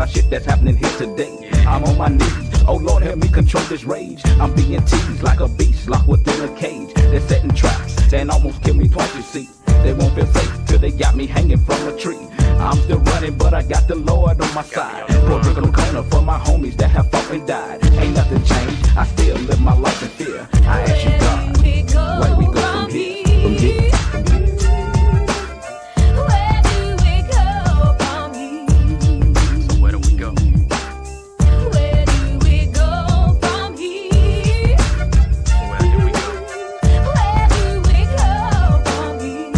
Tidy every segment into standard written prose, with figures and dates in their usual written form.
about shit that's happening here today. I'm on my knees, oh Lord help me control this rage. I'm being teased like a beast locked within a cage. They're setting traps, and almost killed me twice, you see. They won't feel safe till they got me hanging from a tree. I'm still running, but I got the Lord on my side. Put brick on the corner for my homies that have fought and died. Ain't nothing changed, I still live my life in fear. I ask you God, where do we go from here? From here? Where do we go from here? So where do we go? Where do we go from here? Where do we go? Where do we go from here?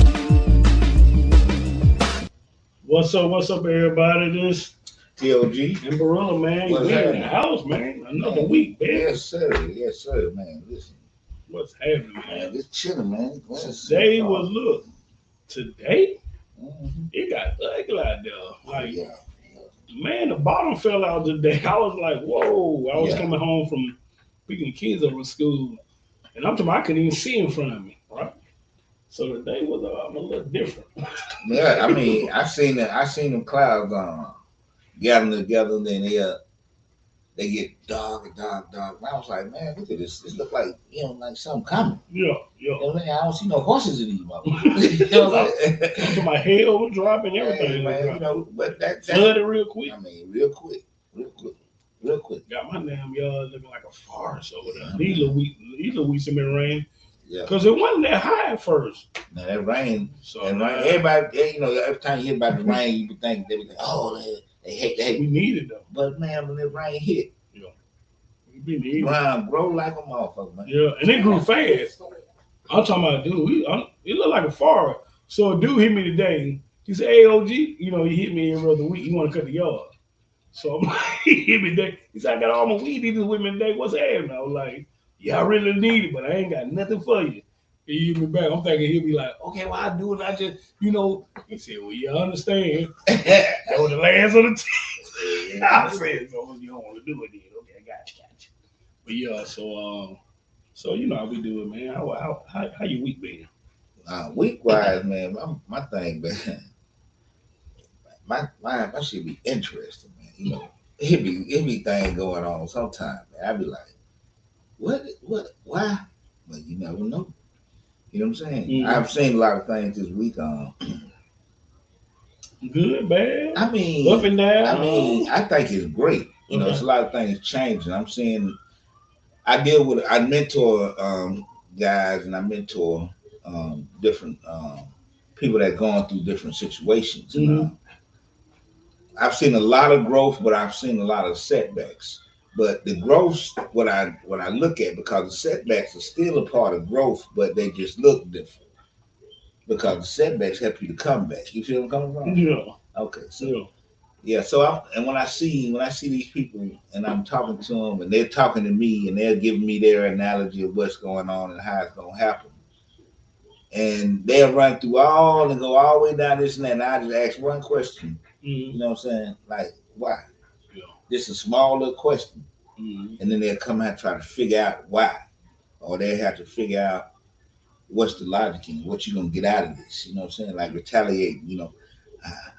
What's up, everybody? This T.O.G. and Barilla, man. What's We in the happening? house, man. Another week, man. Yes, sir, man. Listen, What's happening, man? man, it's chilling, man. Today was, look, today Mhm. it got ugly out there. Like, Yeah. man, the bottom fell out today. I was like, whoa. I was Yeah. coming home from picking the kids up from school, and I'm talking, I couldn't even see in front of me, right? So today was a little different. Yeah, I mean, I seen them clouds gathering together, and then they get dark. And I was like, man, look at this. This look like like something coming. Yeah. You know what I mean? I don't see no horses in these motherfuckers. You know what I'm saying? So my head was dropping, everything. Man, but that Flooded real quick. I mean, real quick. Got my damn yard looking like a forest over there. These little weeks have been rain Yeah. because it wasn't that high at first. Now that rain. So And everybody, every time you hear about the rain, you be thinking, oh, they hate. we need it though. But man, when the rain hit, We need it. ground grow like a motherfucker, man. Yeah, and it grew fast. I'm talking about dude. It looked like a forest. So a dude hit me today. He said, "Hey, OG, he hit me every other week. You want to cut the yard?" So I'm like, he hit me today. He said, "I got all my weed eaters with me today. What's happening?" I was like, "Yeah, I really need it, but I ain't got nothing for you." He hit me back. I'm thinking he'll be like, "Okay, well I do it. I just, He said, "Well, you understand? That was the last of the team." I said, "So you don't want to do it, then? Okay, I got you." But yeah, so you know how we do it, man. How your week been? Week wise, man, my thing, man, my shit be interesting, man. It be thing going on sometimes, man. I be like, what, why? But you never know. You know what I'm saying? Mhm. I've seen a lot of things this week. Good, bad, I mean, up and down. I think it's great. Okay. It's a lot of things changing. I'm seeing. I mentor guys, and I mentor different people that going through different situations. Mhm. And I've seen a lot of growth, but I've seen a lot of setbacks. But the growth, what I look at, because the setbacks are still a part of growth, but they just look different. Because the setbacks help you to come back. You feel where I'm coming from? Yeah, Okay, so. yeah. Yeah, so when I see these people and I'm talking to them and they're talking to me and they're giving me their analogy of what's going on and how it's gonna happen, and they'll run through all and go all the way down this and that, and I just ask one question. Mhm. You know what I'm saying? Like, why? Yeah. Just a small little question, Mhm. and then they'll come out and try to figure out why, or they have to figure out what's the logic and what you're gonna get out of this. You know what I'm saying? Like retaliate.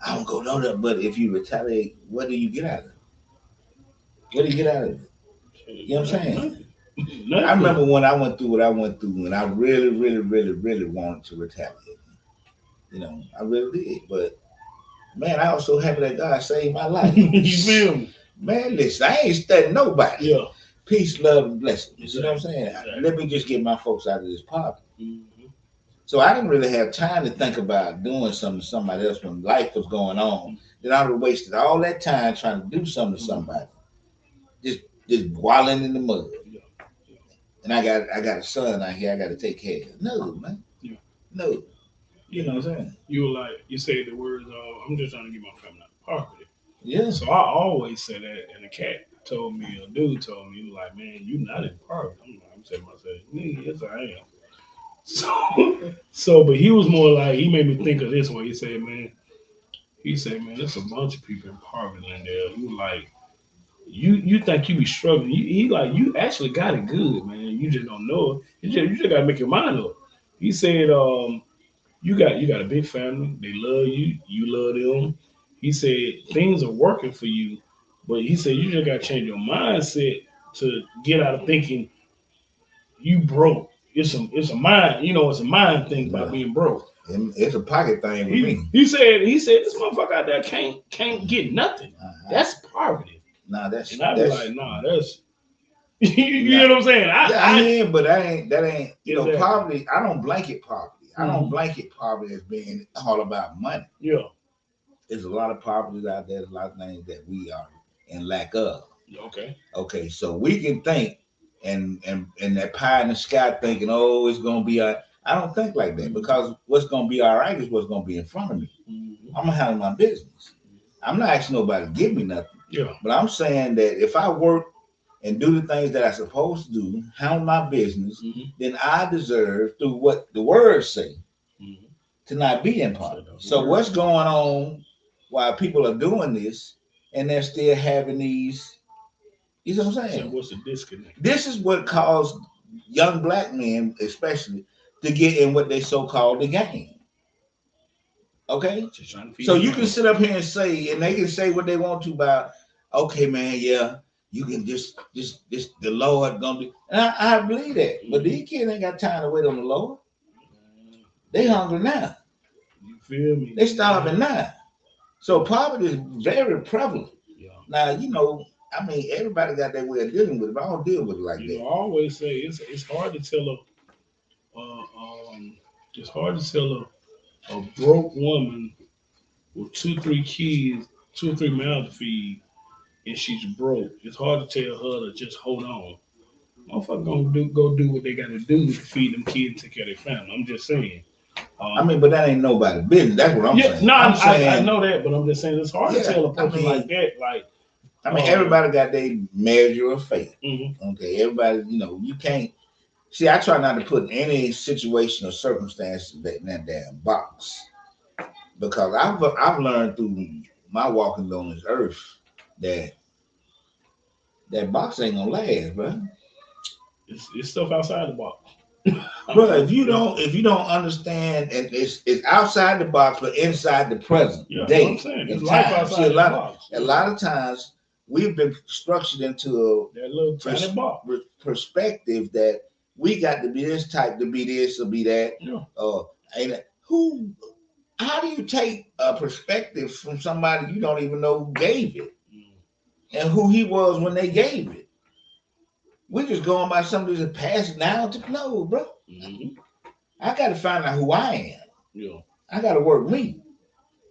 I don't go nowhere, but if you retaliate, what do you get out of it? What do you get out of it? You know what I'm saying? Nothing. I remember when I went through what I went through, and I really, really, really, really wanted to retaliate. I really did. But man, I was so happy that God saved my life. You feel me? Man, listen, I ain't studying nobody. Yeah. Peace, love, and blessings. Exactly. You know what I'm saying? Exactly. Let me just get my folks out of this poverty. Mhm. So I didn't really have time to think about doing something to somebody else when life was going on. Then I would have wasted all that time trying to do something to somebody. Just wallowing in the mud. Yeah. And I got a son out here I got to take care of. No, man. Yeah. No. You know what I'm saying? You were like, you say the words, I'm just trying to get my family out of poverty. Yeah. So I always say that, and a cat told me, a dude told me, he was like, man, you not in poverty. I'm saying to myself, yes, I am. But he was more like, he made me think of this way. He said, man, there's a bunch of people in poverty in there. He was like, you think you be struggling. He like, you actually got it good, man. You just don't know it. You just gotta make your mind up. He said, you got a big family. They love you. You love them. He said things are working for you, But he said you just got to change your mindset to get out of thinking you broke. It's a mind, it's a mind thing about Yeah. being broke. And it's a pocket thing with me. He said this motherfucker out there can't get nothing. That's poverty. Nah, that's And I be that's like, nah, that's you nah. know what I'm saying? Yeah, I hear, but that ain't Exactly. poverty. I don't blanket poverty. I don't Mhm. blanket poverty as being all about money. Yeah. There's a lot of poverties out there, there's a lot of things that we are in lack of. Okay. Okay, so we can think and that pie in the sky thinking, oh, it's gonna be I don't think like that because what's gonna be all right is what's gonna be in front of me. Mhm. I'm gonna handle my business. I'm not asking nobody to give me nothing, Yeah. but I'm saying that if I work and do the things that I'm supposed to do, handle my business, Mhm. then I deserve, through what the words say, Mhm. to not be in poverty. So what's going on while people are doing this and they're still having these, you know what I'm So saying? what's the disconnect? This is what caused young black men, especially, to get in what they so-called the game. Okay? Just trying to feed So the you can game. sit up here and say, and they can say what they want to about, okay, man, yeah, you can just the Lord gonna do. And I believe that. But these kids ain't got time to wait on the Lord. They hungry now. You feel me? They starving now. So poverty is very prevalent. Yeah. Now, I mean, everybody got their way of dealing with it, but I don't deal with it like I that. always say it's hard to tell it's hard to tell a broke woman with 2, 3 kids, 2 or 3 mouths to feed, and she's broke. It's hard to tell her to just hold on. Motherfucker gonna go do what they gotta do to feed them kids and take care of their family. I'm just saying. I mean, but that ain't nobody's business. That's what I'm Yeah, saying. no, I'm I saying, know that, but I'm just saying it's hard to yeah, tell a person like that. Like, everybody got their measure of faith. mhm. Okay, everybody, you can't. See, I try not to put any situation or circumstance in that damn box because I've learned through my walking on this earth that that box ain't gonna last, bro. It's stuff outside the box. Bro, if you don't understand, and it's outside the box, but inside the present Yeah, that's what I'm day saying. and There's life time. See, outside the box. a lot of times we've been structured into That little a tiny box. perspective that we got to be this type to be this or be that. Yeah. And who? How do you take a perspective from somebody you don't even know who gave it and who he was when they gave it? We're just going by somebody that's passing down to no, bro. Mm-hmm. I got to find out who I am. Yeah. I got to work me.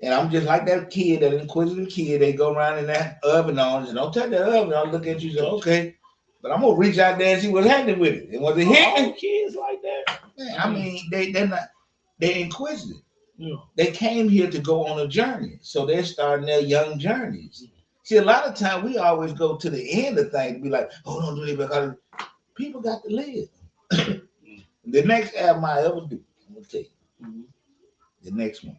And I'm just like that kid, that inquisitive kid. They go around in that oven on, and don't touch that oven. I'll look at you and say, okay. But I'm gonna reach out there and see what's happening with it. And was it All hitting? kids like that. Man, I mean, they're inquisitive. Yeah. They came here to go on a journey. So they're starting their young journeys. See, a lot of time we always go to the end of things and be like, oh, don't do it because people got to live. The next album I ever do, I'm gonna tell you. Mm-hmm. The next one.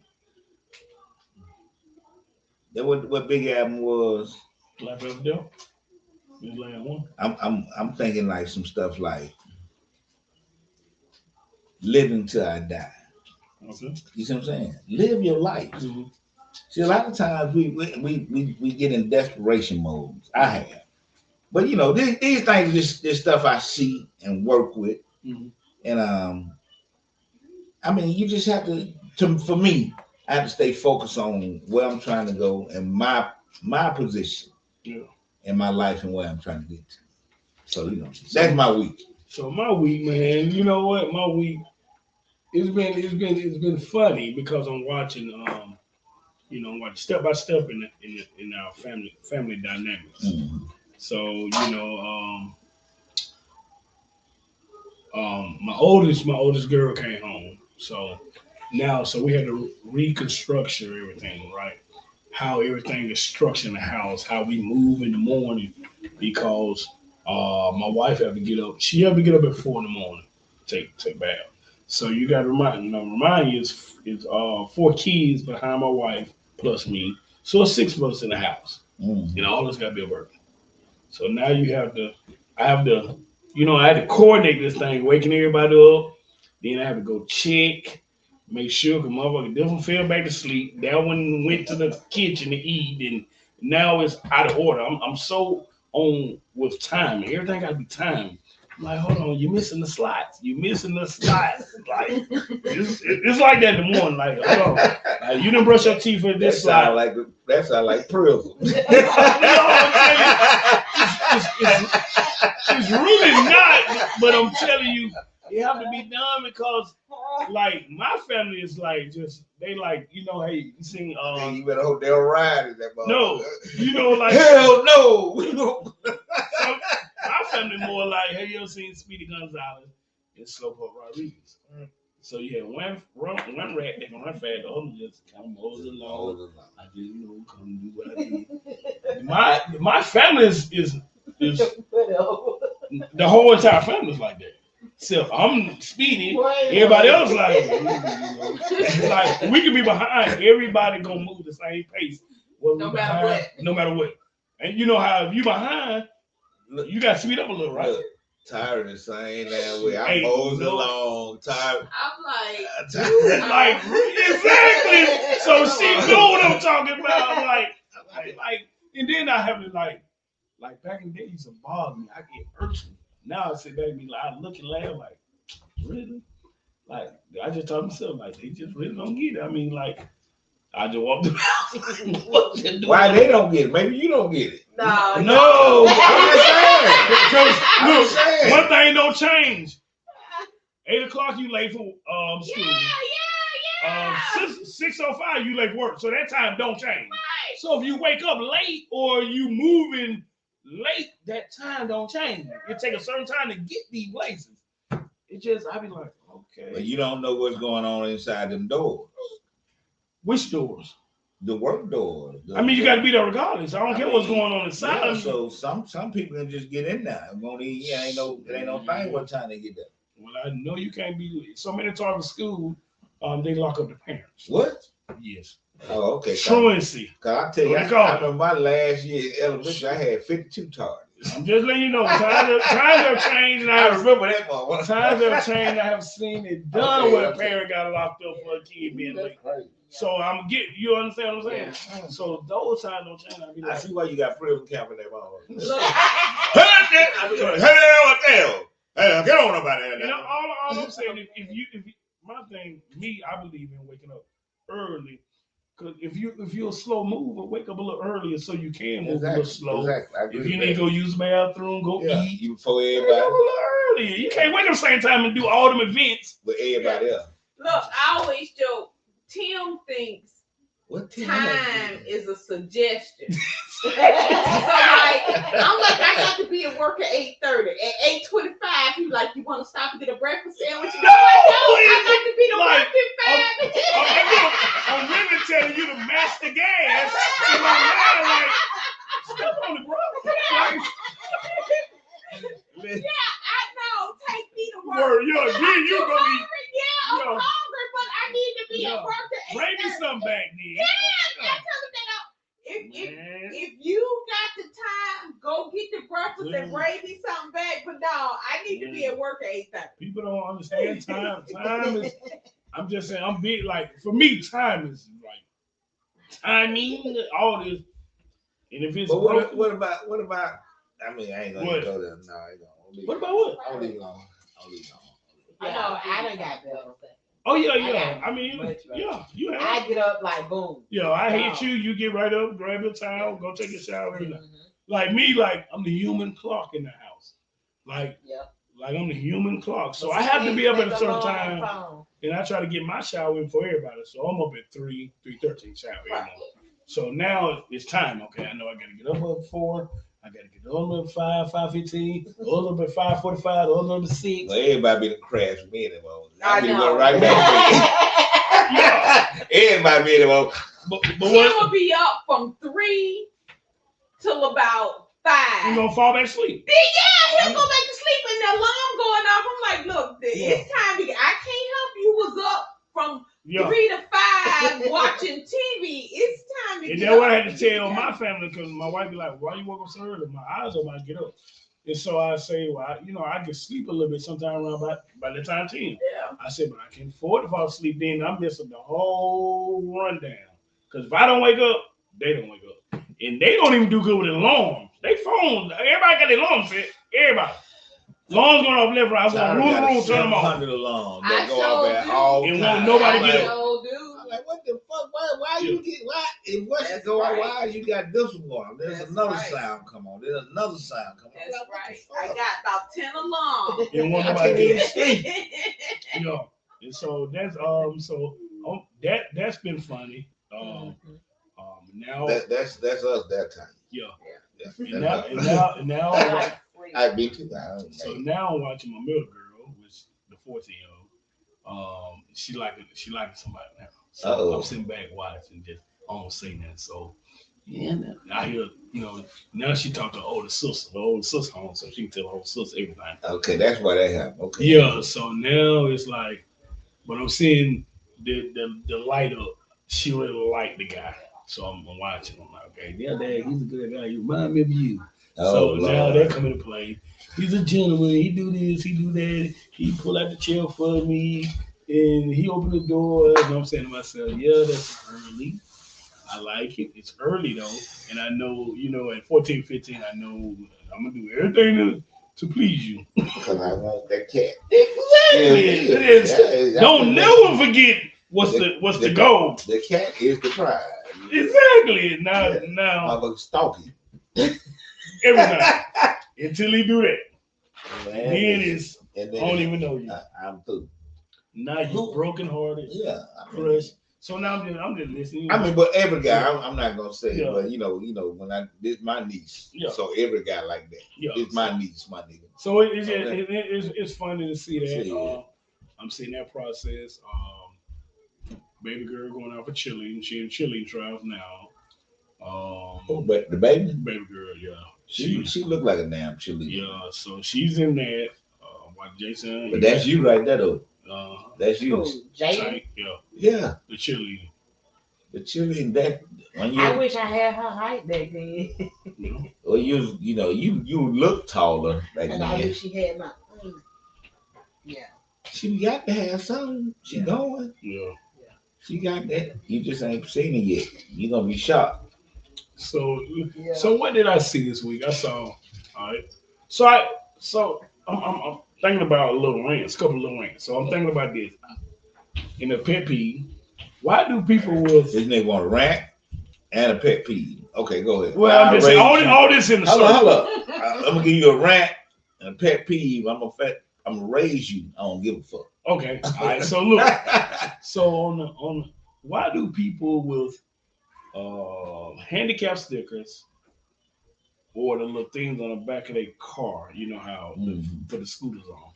That what big album was. Life After Death. This last one. I'm thinking like some stuff like living till I die. Okay. You see what I'm saying? Live your life. Mm-hmm. See, a lot of times we get in desperation modes. I have. But these things, this stuff I see and work with. Mm-hmm. And I mean, you just have to for me, I have to stay focused on where I'm trying to go and my position in my life and where I'm trying to get to. So that's my week. So my week, man, you know what? My week, it's been funny because I'm watching watching step by step in our family dynamics. Mm-hmm. So my oldest girl came home. So we had to reconstruct everything, right? How everything is structured in the house, how we move in the morning, because my wife had to get up. She had to get up at 4 in the morning, take bath. So you got to remind you, it's 4 kids behind my wife plus me, so it's 6 of us in the house, Mm-hmm. and all of us got to be working. So now I had to coordinate this thing, waking everybody up. Then I have to go check, make sure, because motherfucker doesn't fell back to sleep. That one went to the kitchen to eat, and Now it's out of order. I'm so on with time. Everything got to be timed. I'm like, hold on, you're missing the slots. You're missing the slots. Like it's like that in the morning. Like, hold on, like, you didn't brush your teeth at this slot. That sound like prison. It's really not, but I'm telling you, it have to be done because, like, my family is like just they like hey, you sing you better hope they'll ride in that motherfucker. No, like hell no. So my family more like, hey, you ever seen Speedy Gonzalez and Slowpoke Rodriguez? So you had one rat that can run fast, the other just kind of mows along. I just come do what I do. My family is the whole entire family is like that. So I'm Speedy. Everybody else like we can be behind. Everybody gonna move the same pace. No matter what. And you know how if you behind, you got to speed up a little, right? Look, tired of saying that way. I'm mosing along. Tired. I'm like exactly. So she know what I'm talking about. Like, and then I have to like back in the day, it used to bother me. I get irksome. Now I sit back and be like, I look and laugh like, really? Like, I just told myself, like, they just really don't get it. I mean, like, I just walked the house. Why they don't get it? Maybe you don't get it. No. Because look, one thing don't change. 8 o'clock you late for school. Yeah. 6:05 you late for work. So that time don't change. Right. So if you wake up late or you moving late, that time don't change. It take a certain time to get these places. It just I be like, okay. But you don't know what's going on inside them doors. Which doors? The work doors. I mean, you got to be there regardless. I don't care what's going on inside. Yeah, so some people can just get in there. It ain't no thing what time they get there. Well, I know you can't be. So many times in school, they lock up the parents. What? Yes. Oh, okay. Truancy. Cause I tell you, I remember my last year in elementary, I had 52 targets. I'm just letting you know, times have changed. And I remember that one. Times have changed. I have seen it done where a parent got locked up for a kid being late. So I'm getting, you understand what I'm saying? Yeah. So those times don't change. I see why you got prison camp in that motherfucker. Hey, get on about that. You know, all I'm saying, if you, my thing, I believe in waking up early. Because if you're a slow mover, wake up a little earlier so you can move a little slow. Exactly. If you need to go use the bathroom, go eat. You before everybody. Wake up a little earlier. You can't wake up the same time and do all them events. With everybody else. Look, I always joke. Tim thinks time is a suggestion. So like, I'm like, I got to be at work at 8:30. At 8:25, he's like, you want to stop and get a breakfast sandwich? No, I got to be to work at 5. I'm really telling you to match the gas. In my mind, like, step on the ground. Yeah, I know. Take me to work. You gonna be. Yeah, I'm hungry, but I need to be at work at 8:30. Bring me some back, then. Yeah, that's if you got the time, go get the breakfast and bring me something back. But no, I need to be at work at 8:30. People don't understand time. Time is. I'm just saying. I'm big. Like for me, time is like timing. All this. And if it's but what about? I mean, I ain't gonna go there. No, I ain't gonna. What about what? I'll leave it alone. I know. I done got better. Oh yeah. I mean, yeah, you have. I get up like boom. Yeah, I hate you. You get right up, grab your towel, go take a shower. Like me, like I'm the human clock in the house. Like I'm the human clock. So I have to be up at a certain time, and I try to get my shower in for everybody. So I'm up at 3:13 shower every morning. So now it's time. Okay, I know I got to get up at 4. I gotta get on at 5:15, all up at 5:45, all up at 6. Well, everybody been crash me anymore. I know. Right back. Everybody be anymore. But he will be up from 3 till about 5. You gonna fall back asleep? Yeah, he'll go back to sleep and the alarm going off. I'm like, look, it's time to get. I can't help you. Was up from 3 to 5 watching TV. It's time to and get that's up. what I had to tell my family because my wife be like, "Why you woke up so early?" My eyes are about to get up, and so I say, "Well, I can sleep a little bit sometime around by the time 10." Yeah. I said, "But I can't afford to fall asleep. Then I'm missing the whole rundown. Because if I don't wake up, they don't wake up. and they don't even do good with alarms. They phones, everybody got their alarm set. Everybody. Alarms going off left, right. I want room, turn them off. 700 alarms that I go off sure at do. all And times. won't nobody get I up. sure do. I'm like, what the fuck? Why you get why? If what's That's go right. why you got this one going? There's That's another right. sound come on. There's another sound come on. That's I'm like, what the right. I fuck? got about 10 alarms. And won't I nobody can't get even up. sleep. You know, and so that's that's been funny. Now That's us that time. yeah. Yeah. And now I be too. so now I'm watching my middle girl, which the 14-year-old. She liking somebody now. So Uh-oh. I'm sitting back watching, just I don't say nothing. So yeah, I hear now she talk to her older sister home, so she can tell her older sister everything. Okay, that's why that happened. Okay. Yeah, so now it's like, but I'm seeing the light up. She really like the guy, so I'm watching. I'm like, okay, yeah, Dad, he's a good guy. He remind me of you. Oh, So now Lord. that come into play. He's a gentleman. He do this, he do that. He pull out the chair for me, and he opened the door. And I'm saying to myself, yeah, that's early. I like it. It's early though, and I know, at 14, 15, I know I'm gonna do everything to please you. Because I want that cat. Exactly. Yeah, It is. yeah, Don't never forget what's the goal. The cat is the prize. Exactly. Now, I'm a stalking. everything until he do that, Man, then it's and I don't even know you. I'm through. Now you broken hearted, Yeah. crushed. So now I'm just listening. I mean, but every guy, I'm not gonna say, Yeah. but when this my niece, Yeah. so every guy like that. Yeah. It's my niece, my nigga. So it's Okay. it's funny to see that. Yeah. I'm seeing that process. Baby girl going out for cheerleading. She in cheerleading trials now. Oh, but the baby, Baby girl, yeah. she look like a damn cheerleader. Yeah, so she's in that. While Jason, But that's you right there, though. That's you. Jay, Yeah, Yeah, the cheerleading. the cheerleading that when you, I wish I had her height back then. You know? well, you look taller back And I then. wish she had my. Yeah. She got to have something. She going. Yeah. She got that. You just ain't seen it yet. You gonna be shocked. So, Yeah. so what did I see this week? I saw. All right. So I'm thinking about a couple of little rants. So I'm thinking about this. In a pet peeve, why do people with This nigga want a rant and a pet peeve. Okay, go ahead. well, I'm just raise all, you. all this in the Hold circle. up. I'm gonna give you a rant and a pet peeve. I'm gonna raise you. I don't give a fuck. Okay. All right. So look. So on the why do people with handicap stickers or the little things on the back of their car, you know how put the scooters on?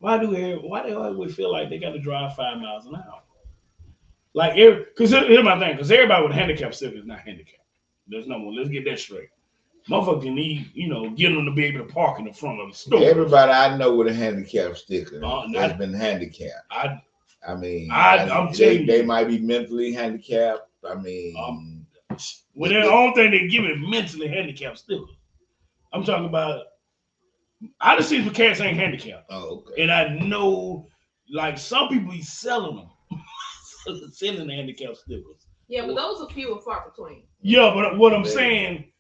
Why they always feel like they got to drive 5 miles an hour? Like, because here's my thing, because everybody with a handicap sticker is not handicapped. There's no one. Let's get that straight. Motherfucker need, get them to be able to park in the front of the store. Everybody I know with a handicap sticker has not- been handicapped. I'm they, telling they you. might be mentally handicapped. I mean, Well, the only thing they give it mentally handicapped stickers. I'm talking about. I just see the cats ain't handicapped, oh, okay. and I know, like some people be selling them, selling the handicapped stickers. Yeah, but those are few and far between. Yeah, but what I'm saying,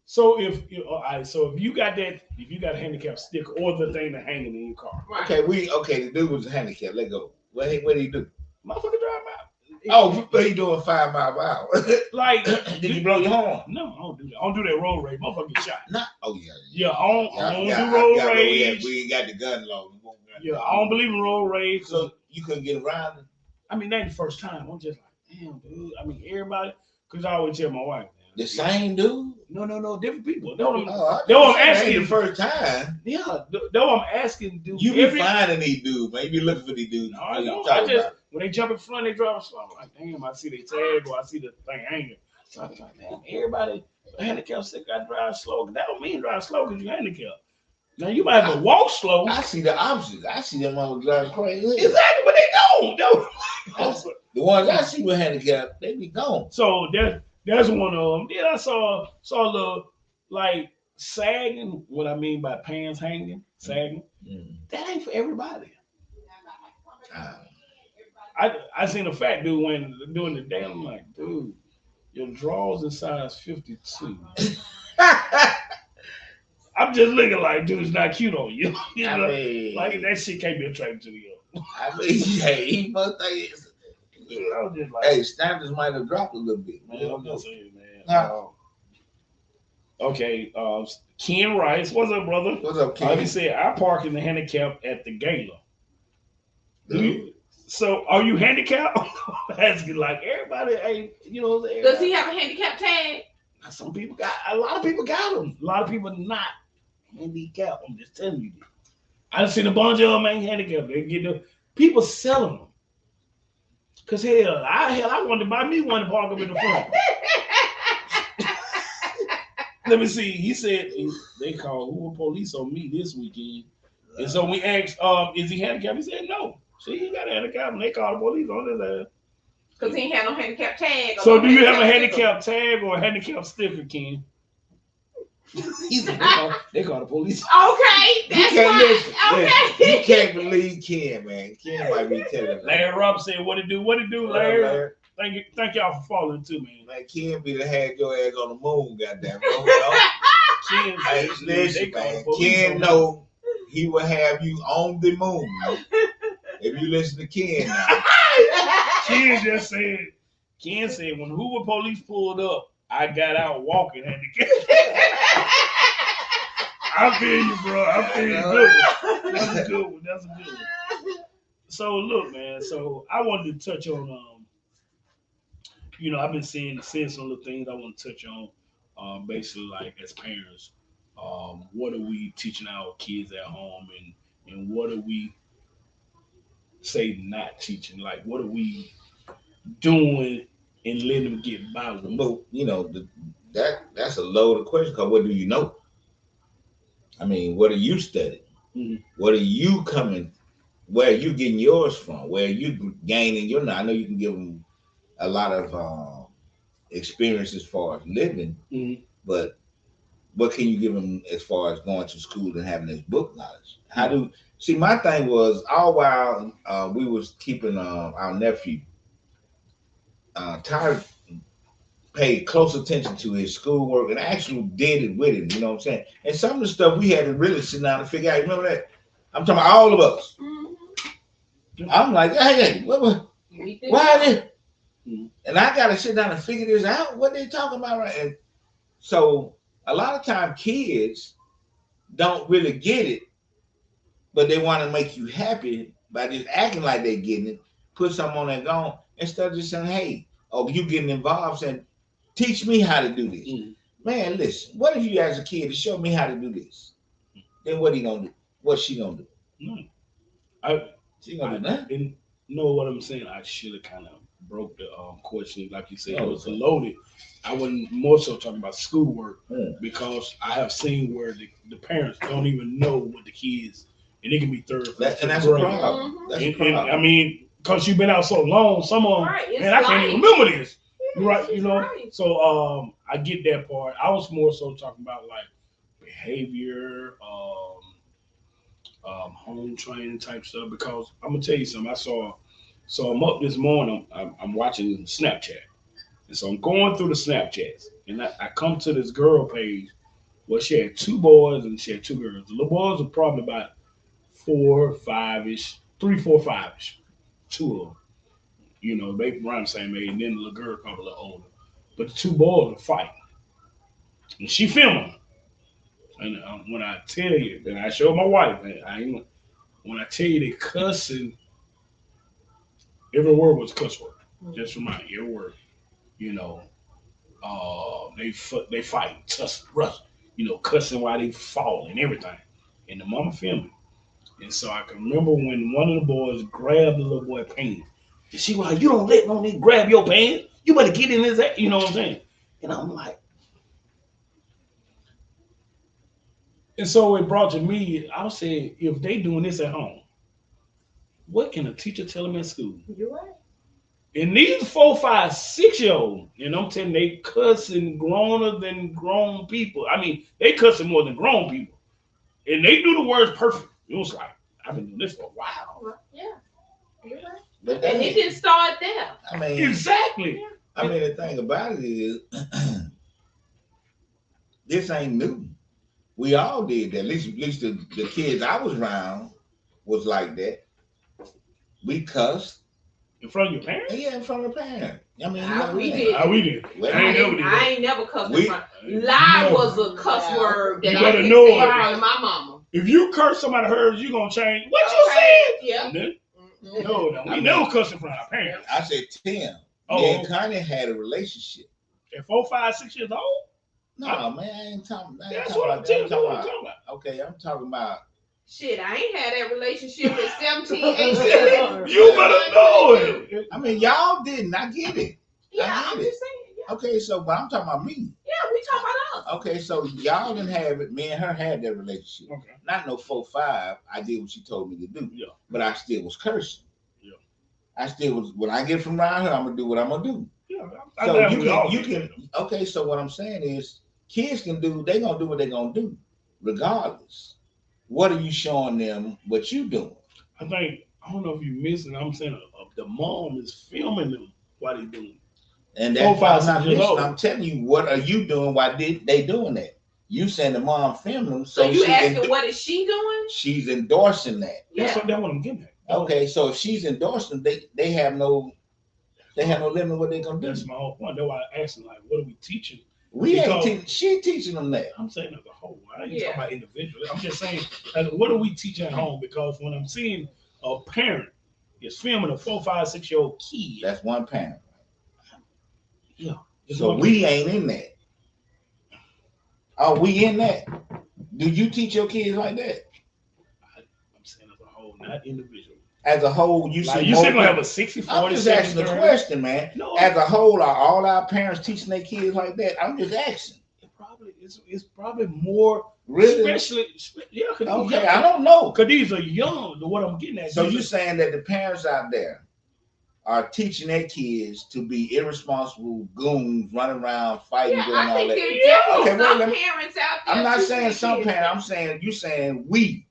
so if you got a handicap sticker or the thing that hanging in your car, Right. Okay, the dude was handicapped. Let go. What did he do? motherfucker drive out. Oh, but he doing 5 miles per hour. Like, Did you blow your horn? no, I don't do that. I don't do that road rage. Motherfucker get shot. Not. Oh yeah. Yeah, I don't do road rage. We ain't got the gun law. Yeah, I don't believe in road rage. So you couldn't get around it. I mean, that ain't the first time. I'm just like, damn, dude. I mean, everybody, because I always tell my wife, The same dude. no, different people. That's what I'm I'm asking. the first time. Yeah, that's what I'm asking. Dude, You be finding these dudes, man. You be looking for these dudes. No, I don't. I just when they jump in front, they drive slow. I'm like, damn, I see their tag or I see the thing hanging. So I'm like, damn, everybody handicapped stick got to drive slow. That don't mean drive slow because you're handicapped. Now you might have to walk slow. I see the opposite. I see them all driving crazy. Exactly, but they don't. The ones I see with handicap, they be gone. So that's one of them. Then I saw a little like sagging. What I mean by pants hanging, sagging. That ain't for everybody. I seen a fat dude when doing the day. I'm like, dude, Your drawers in size 52. I'm just looking like, dude, it's not cute on you. You I know, mean, like that shit can't be attractive to you. I mean, hey, he must think it's, I was just like, hey, standards might have dropped a little bit. man, I'm just saying, man. Nah. Okay, Ken Rice, what's up, brother? What's up, Ken? He said, I park in the handicap at the gala. Dude. So, are you handicapped? Asking like everybody, hey, you know. Does he have a handicap tag? Some people got, a lot of people got them. A lot of people not handicapped. I'm just telling you. I done seen a bunch of them ain't handicapped. They get the people selling them. Cause I wanted to buy me one to park up in the front. Let me see. He said they called Uber police on me this weekend, and so we asked, "Is he handicapped?" He said, "No." See, he got a handicap, and they called the police on his ass. Because he ain't had no handicap tag. So, do you have a handicap tag or a handicap sticker, Ken? They call the police. Okay, that's fine. Okay. You can't believe Ken, man. Ken might be telling. Larry Rob said, "What it do? What it do, Larry?" Thank y'all for following too, man. Man, Ken be the had your ass on the moon, goddamn. Ken, hey, listen, man. Ken know he will have you on the moon if you listen to Ken now. Ken just said. Ken said when Hoover police pulled up, I got out walking handicapped. I feel you, bro. I feel you. Good. That's a good one. That's a good one. So look, man. So I wanted to touch on, I've been seeing some little things I want to touch on, basically like as parents, what are we teaching our kids at home, and what are we say not teaching? Like what are we doing and letting them get by with? But that's a loaded question. Because what do you know? I mean, what are you studying? Mm-hmm. What are you coming? Where are you getting yours from? Where are you gaining your? I know you can give them a lot of experience as far as living, but what can you give them as far as going to school and having this book knowledge? My thing was all while we was keeping our nephew, Tyler paid close attention to his schoolwork and actually did it with him, you know what I'm saying? And some of the stuff we had to really sit down and figure out. Remember that? I'm talking about all of us. Mm-hmm. I'm like, hey, why this? Mm-hmm. And I got to sit down and figure this out. What they talking about, right? And so a lot of time kids don't really get it, but they want to make you happy by just acting like they getting it, put something on their gone, instead of just saying, hey, you getting involved, saying, teach me how to do this. Mm-hmm. Man, listen, what if you ask a kid to show me how to do this? Then what he gonna do? What's she gonna do? She gonna do nothing. And know what I'm saying? I should have kind of broke the question, like you said. It was loaded. I wasn't more so talking about schoolwork because I have seen where the parents don't even know what the kids, and it can be third. And that's a problem. Mm-hmm. That's a problem. I mean, because you've been out so long, some of them, man, I can't even remember this. Right, you know. Right. So I get that part. I was more so talking about like behavior, home training type stuff. Because I'm gonna tell you something. So I'm up this morning. I'm watching Snapchat, and so I'm going through the Snapchats, and I come to this girl page. Well, she had 2 boys and she had 2 girls. The little boys are probably about 4, 5-ish, 3, 4, 5-ish. 2 of them. You know, they around the same age, and then the little girl probably a little older. But the 2 boys are fighting. And she filming. And when I tell you, and I showed my wife, when I tell you they cussing, every word was cuss word. Just remind you, every word. You know, they fight, cussing while they fall and everything. And the mama filming. And so I can remember when one of the boys grabbed the little boy pants. And she was like, you don't let no nigga grab your pants. You better get in his ass. You know what I'm saying? And I'm like. And so it brought to me, I was saying, if they doing this at home, what can a teacher tell them at school? You're right. And these 4, 5, 6-year-olds, and I'm telling you, they cussing growner than grown people. I mean, they cussing more than grown people. And they do the words perfect. It was like, I've been doing this for a while. Yeah. You're right. And it didn't start there. I mean, exactly. Yeah. I mean, the thing about it is, this ain't new. We all did that. At least the kids I was around was like that. We cussed. In front of your parents? Yeah, in front of the parent. I mean, We did. We did. Well, I ain't never cussed in front. Lie No. was a cuss word that You I better could know say in it. front of my mama. If you curse somebody heard you gonna change. What you said? Yeah. No, we never cuss in front of our parents. I said Tim. Oh. Me and Connie had a relationship. At 4, 5, 6 years old? No, man, I ain't talking That's what I'm talking about. Okay, I'm talking about. Shit, I ain't had that relationship at 17, 18. You better know it. I mean, y'all didn't. I get it. Yeah, I I'm get it. just saying. Yeah. Okay, so but I'm talking about me. Yeah, we talking about us. Okay, so y'all didn't have it. Me and her had that relationship. Okay. Not no 4, 5. I did what she told me to do. Yeah. But I still was cursing. Yeah. I still was. When I get from around her, I'm gonna do what I'm gonna do. Yeah. So you can. Okay, so what I'm saying is, kids can do. They gonna do what they gonna do, regardless. What are you showing them? What you doing? I don't know if you missed it. I'm saying the mom is filming them while they doing it. And that's 4, why 5, I'm not 6 years listening. old. I'm telling you, what are you doing? Why did they doing that? You saying the mom filmed them, So you she's asking what is she doing? She's endorsing that. That's what I'm getting at. Okay, so if she's endorsing, they have no limit what they're gonna do. That's my whole point. That's why I asked them, like, what are we teaching? We ain't teaching. She teaching them that. I'm saying as a whole. I ain't talking about individually. I'm just saying, what are we teaching at home? Because when I'm seeing a parent is filming a 4, 5, 6-year-old kid. That's one parent. Yeah. So we ain't in that. Are we in that? Do you teach your kids like that? I'm saying as a whole, not individually. As a whole, you Like see. You said gonna have a 60, 40, I'm just asking the question, man. No, as a whole, are all our parents teaching their kids like that? I'm just asking. It's probably more. Really? Especially, yeah. Okay, I don't know. Because these are young. What I'm getting at. So you're saying that the parents out there are teaching their kids to be irresponsible goons, running around fighting, doing all that. Okay, some parents out there. I'm not saying some parents. I'm saying you saying we.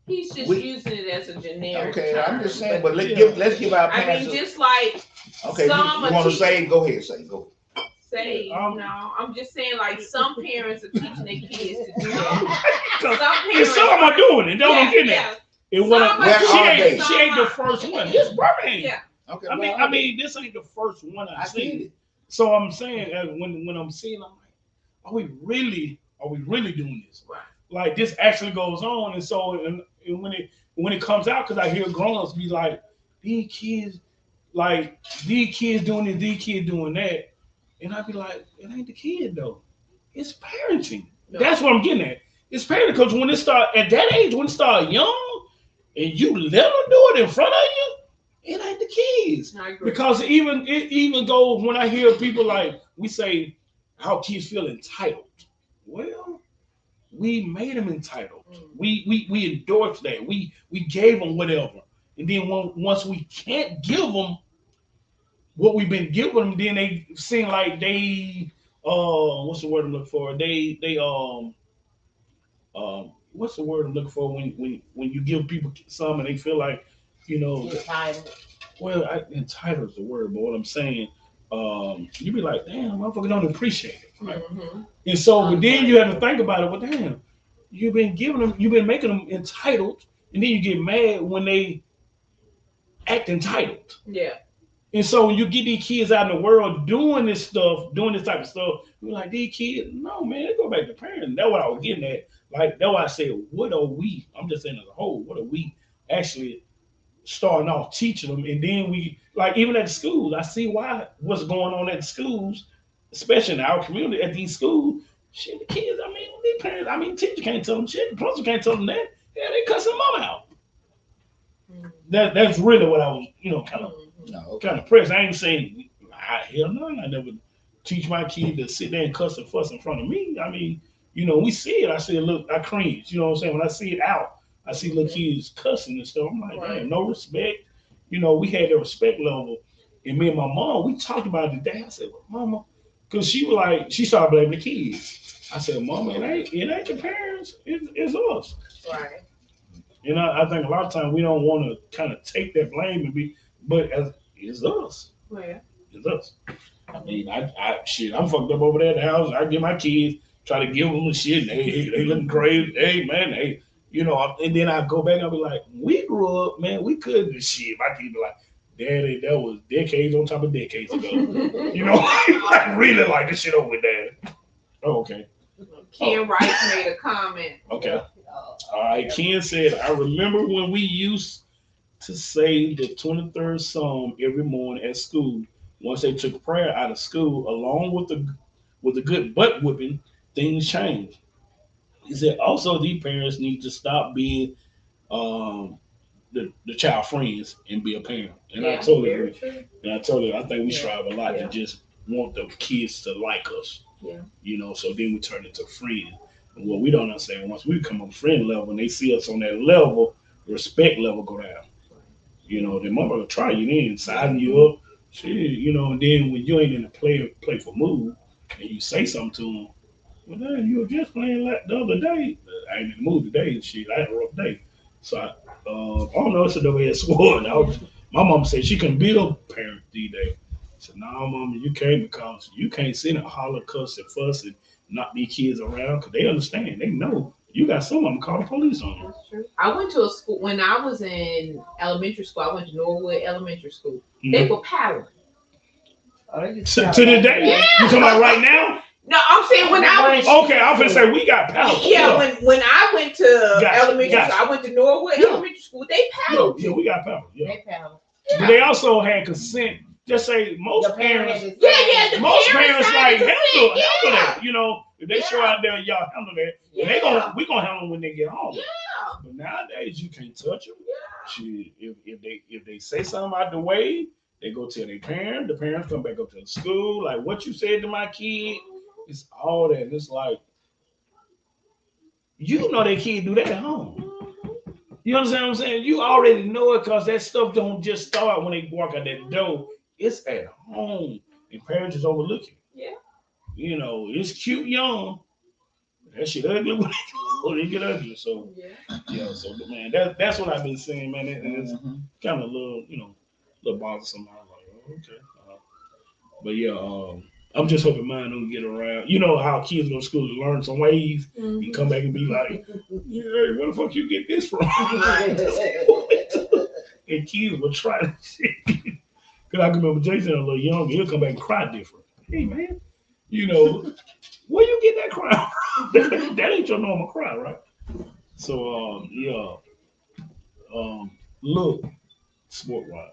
He's just using it as a generic. Okay, term, I'm just saying, but let's give our parents. I mean, just like. Okay, you want to say? Go ahead, go. No, I'm just saying, like, some parents are teaching their kids to do that. Some are doing it. Don't get that. She ain't the first one. It's Birmingham. Yeah. Okay. I mean, this ain't the first one I've seen. So I'm saying, when I'm seeing, I'm like, are we really doing this? Right. Like this actually goes on, and so and when it comes out, because I hear grown-ups be like, these kids doing this, these kids doing that. And I'd be like, it ain't the kid though. It's parenting. No. That's what I'm getting at. It's parenting because when it start at that age, when it start young, and you let them do it in front of you, it ain't the kids. I agree. Because it even goes when I hear people like we say how kids feel entitled. Well, we made them entitled. We endorsed that. We gave them whatever, and then once we can't give them what we've been giving them, then they seem like they what's the word I'm looking for? What's the word I'm looking for when you give people some and they feel like, entitled. Well, entitled is the word, but what I'm saying, you be like, damn, motherfucker don't appreciate it. Right? Mm-hmm. And so, but then you have to think about it, well, damn, you've been making them entitled, and then you get mad when they act entitled. Yeah. And so when you get these kids out in the world doing this type of stuff, you're like, these kids, no, man, they go back to parenting. That's what I was getting at. Like, that's why I said, what are we, I'm just saying as a whole, what are we actually starting off teaching them? And then we, like, even at the schools, I see what's going on at the schools, especially in our community, at these schools. Shit, the kids, their parents, teachers can't tell them shit. The principal can't tell them that. Yeah, they cuss their mom out. That's really what I was, kind of pressed. I ain't saying, hell no, I never teach my kid to sit there and cuss and fuss in front of me. I mean, we see it. I see it, look, I cringe. You know what I'm saying? When I see it out, I see little kids cussing and stuff. I'm like, man, no respect. We had that respect level. And me and my mom, we talked about it today. I said, well, Mama, because she was like, she started blaming the kids. I said, Mama, it ain't the parents, it's us. Right. I think a lot of times we don't want to kind of take that blame but as It's us. Well, It's us. I mean, I'm fucked up over there at the house. I get my kids, try to give them the shit. And they looking crazy. Hey, man, hey, and then I go back and I be like, we grew up, man, we couldn't do shit. My kids be like, Daddy, that was decades on top of decades ago. Like really like this shit over with, Daddy. Oh, okay. Ken Rice made a comment. Okay. All right. Ken said, I remember when we used to say the 23rd Psalm every morning at school. Once they took prayer out of school, along with the good butt whipping, things changed. He said also these parents need to stop being um, the child friends and be a parent. And I totally agree. True. And I think we strive a lot to just want the kids to like us. Yeah. So then we turn into friends. And what we don't understand, once we come on friend level and they see us on that level, the respect level go down. The motherfucker try you in, sizing you up, shit, and then when you ain't in a playful mood and you say something to them, well, damn, you were just playing like the other day. I ain't in the mood today and shit. I had a rough day. So I don't know, it's a double-edged sword. My mom said she couldn't be a parent these days. I said, no, mama, you can't, because you can't sit and holler, cuss, and fuss and not be kids around, because they understand. They know. You got some of them call the police on you. That's true. I went to a school, when I was in elementary school, I went to Norwood Elementary School. Mm-hmm. They were paddling. To the day? Yeah. You talking about right now? No, I'm saying when I went. Okay, I'm gonna say we got paddled. Yeah, when I went to elementary school, I went to Norwood Elementary School. They paddled. Yeah, we got paddled. Yeah. They paddled. Yeah. But they also had consent. Just say most parents. Most parents like handle that. If they show out there, y'all handle that. Yeah. We gonna handle them when they get home. Yeah. But nowadays you can't touch them. Yeah. If they say something out the way, they go tell their parents. The parents come back up to the school. Like what you said to my kid, it's all that. And it's like, their kid do that at home. You understand what I'm saying? You already know it, because that stuff don't just start when they walk out that door. It's at home, and parents is overlooking. Yeah. It's cute young. That shit ugly when they get ugly. So so man, that's what I've been saying, man. And it's kind of a little, little bothersome. I'm like, oh, okay. But yeah, I'm just hoping mine don't get around. You know how kids go to school to learn some ways. Mm-hmm. You come back and be like, yeah, where the fuck you get this from? And kids will try to shit. Because I can remember Jason a little younger, he'll come back and cry different. Hey, man, where you get that cry from? That ain't your normal cry, right? So, look, sport-wise.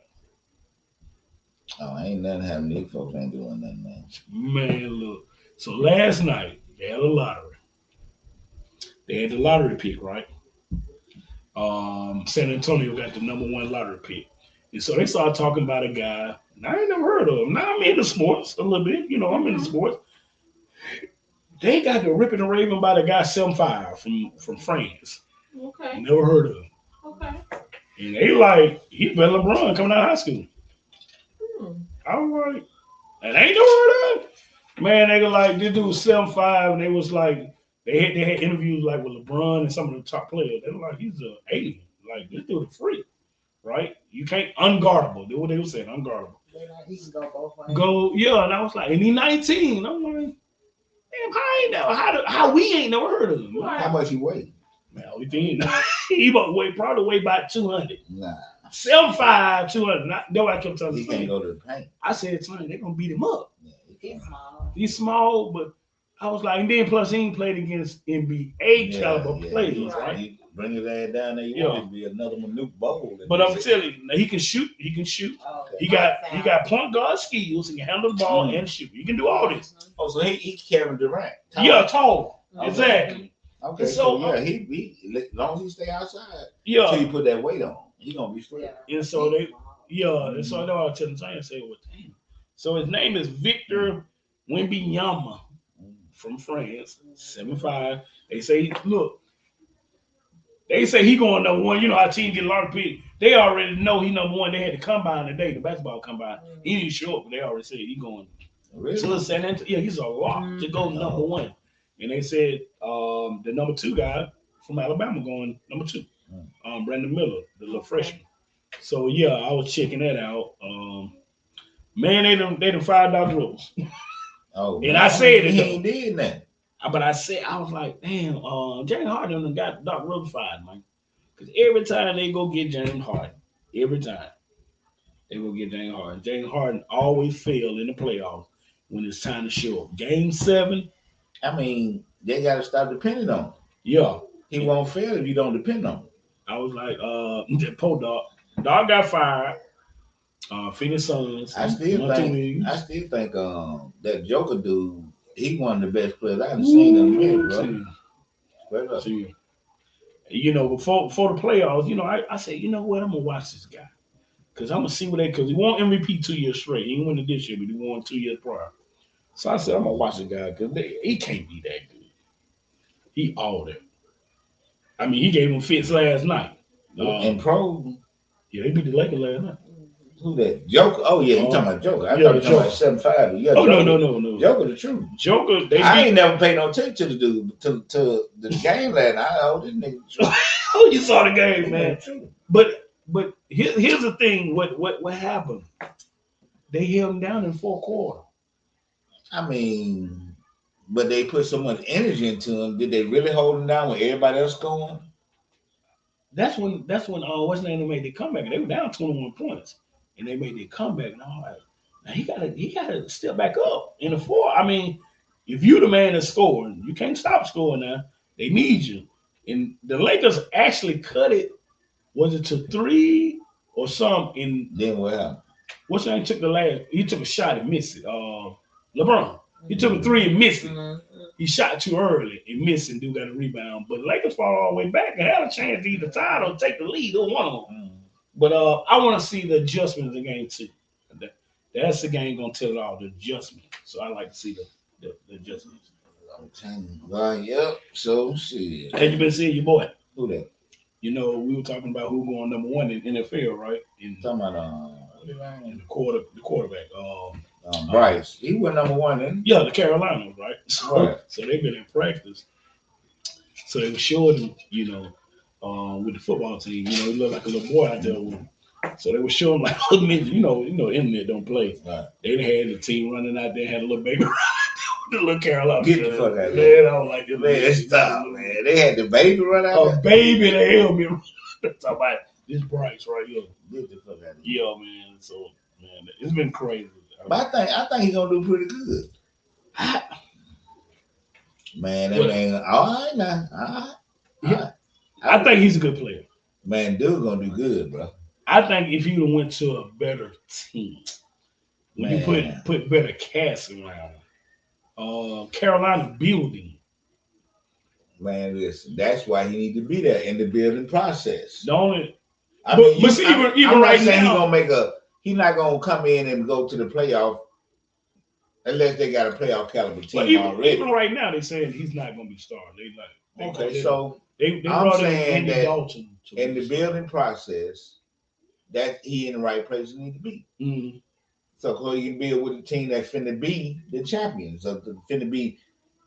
Oh, ain't nothing happening. These folks ain't doing nothing, man. Man, look. So last night, they had a lottery. They had the lottery pick, right? San Antonio got the number 1 lottery pick. And so they started talking about a guy, and I ain't never heard of him. Now I'm into sports a little bit. I'm into sports. They got the ripping and raving by the guy 7'5" from France. Okay. Never heard of him. Okay. And they like, he better LeBron coming out of high school. I was like, and ain't never heard of him. Man, they were like, this dude was 7'5", and they was like, they had interviews like with LeBron and some of the top players. They were like, he's an alien. Like, this dude is freak. Right? You can't unguardable. That's what they were saying, unguardable. He can go both ways. And I was like, and he's 19. I'm like, damn, how we ain't never heard of him. How much he weigh? Man, he probably weigh about 200. Nah. 7'5", 200. That's what I kept telling him. He can't go to the paint. I said, son, they're gonna beat him up. Yeah, he's small. He's small, but I was like, and then plus he ain't played against NBA caliber players, right? Bring his ass down there. You want it to be another Manute Bowl. But I'm telling you, he can shoot. He can shoot. Okay. He got point guard skills. He can handle the ball and shoot. He can do all this. Oh, so he Kevin Durant. Tall. Okay. Exactly. Okay. So he as long as he stay outside. Yeah. Until you put that weight on, he gonna be straight. And so they. Yeah. And so I know I tell him and say, well, damn. So his name is Victor Wembanyama from France. 7'5". They say, look. They say he going number 1. You know how teams get a lot of pick. They already know he number 1. They had the combine today, the basketball combine. He didn't show up, but they already said he going. Really? To San Antonio. Yeah, he's a lock to go number 1. And they said the number 2 guy from Alabama going number 2. Brandon Miller, the little freshman. So yeah, I was checking that out. Man, they done fired Doc Rivers. Oh And man, I said it he though. ain't did nothing. But I was like, damn, James Harden done got Doc Rivers fired, man. Because every time they go get James Harden, every time they go get James Harden always fail in the playoffs when it's time to show up. Game 7, I mean, they gotta stop depending on him. yeah. He won't fail if you don't depend on him. I was like, poor Dog. Dog got fired. Phoenix Suns. I still think that Joker dude, he one of the best players I haven't seen in a minute, bro. Straight up. See, you know, before the playoffs, you know, I said, you know what, I'm gonna watch this guy. Cause I'm gonna see what because he won MVP 2 years straight. He didn't win it this year, but he won 2 years prior. So I said, I'm gonna watch the guy because he can't be that good. He all that. I mean, he gave him fits last night. And pro, yeah, they beat the Lakers last night. Who that? Joker? Oh yeah, you talking about Joker? I thought you talking about 7'5". Yeah, oh Joker, no. Joker the truth. Joker. I ain't never paid no attention to the dude to the game last night. Oh, this nigga. Oh, you saw the game, man. But here's the thing. What happened? They held him down in 4 quarters. I mean, but they put so much energy into him. Did they really hold him down when everybody else going? That's when what's the name made the comeback. They were down 21 points, and they made their comeback. And I'm like, now he gotta step back up in the 4. I mean, if you the man that's scoring, you can't stop scoring now. They need you. And the Lakers actually cut it. Was it to 3 or something? And then what happened? What's name took the last? He took a shot and missed it. LeBron. He took a 3 and missed it. Mm-hmm. He shot too early and missed and do got a rebound. But Lakers fall all the way back and had a chance to either tie or take the lead or one of them. But I want to see the adjustments in game 2. That's the game gonna tell it all, the adjustment. So I like to see the adjustments. I'm telling you, well, yep. So shit. Have you been seeing your boy? Who that? You know, we were talking about who going number 1 in NFL, right? Talking about the quarterback. Bryce. He went number 1 then. Yeah, the Carolinas, right? Right. So they've been in practice. So they were showing him, you know, with the football team. You know, he looked like a little boy out there with him. So they were showing like, you know, internet don't play. Right. They had the team running out there, had a little baby running the little Carolina. Get the fuck out of there. Man, I don't like this. Man, stop, man. They had the baby run out there. A baby in the helmet. Talking about this Bryce right here. Get the fuck out of there. Yeah, man. So, man, it's been crazy. But I think he's gonna do pretty good. Man, that man, all right now. All right. I think he's a good player. Man, dude gonna do good, bro. I think if you went to a better team, when you put better cast around Carolina building. Man, listen, that's why he need to be there in the building process. The only, I mean, but see, even right now, he's not gonna come in and go to the playoff unless they got a playoff caliber team already. Even right now, they're saying he's not gonna be starting. They I'm saying that Dalton in the building process, that he in the right place he need to be. Mm-hmm. So he can build with a team that's finna be the champions, or finna be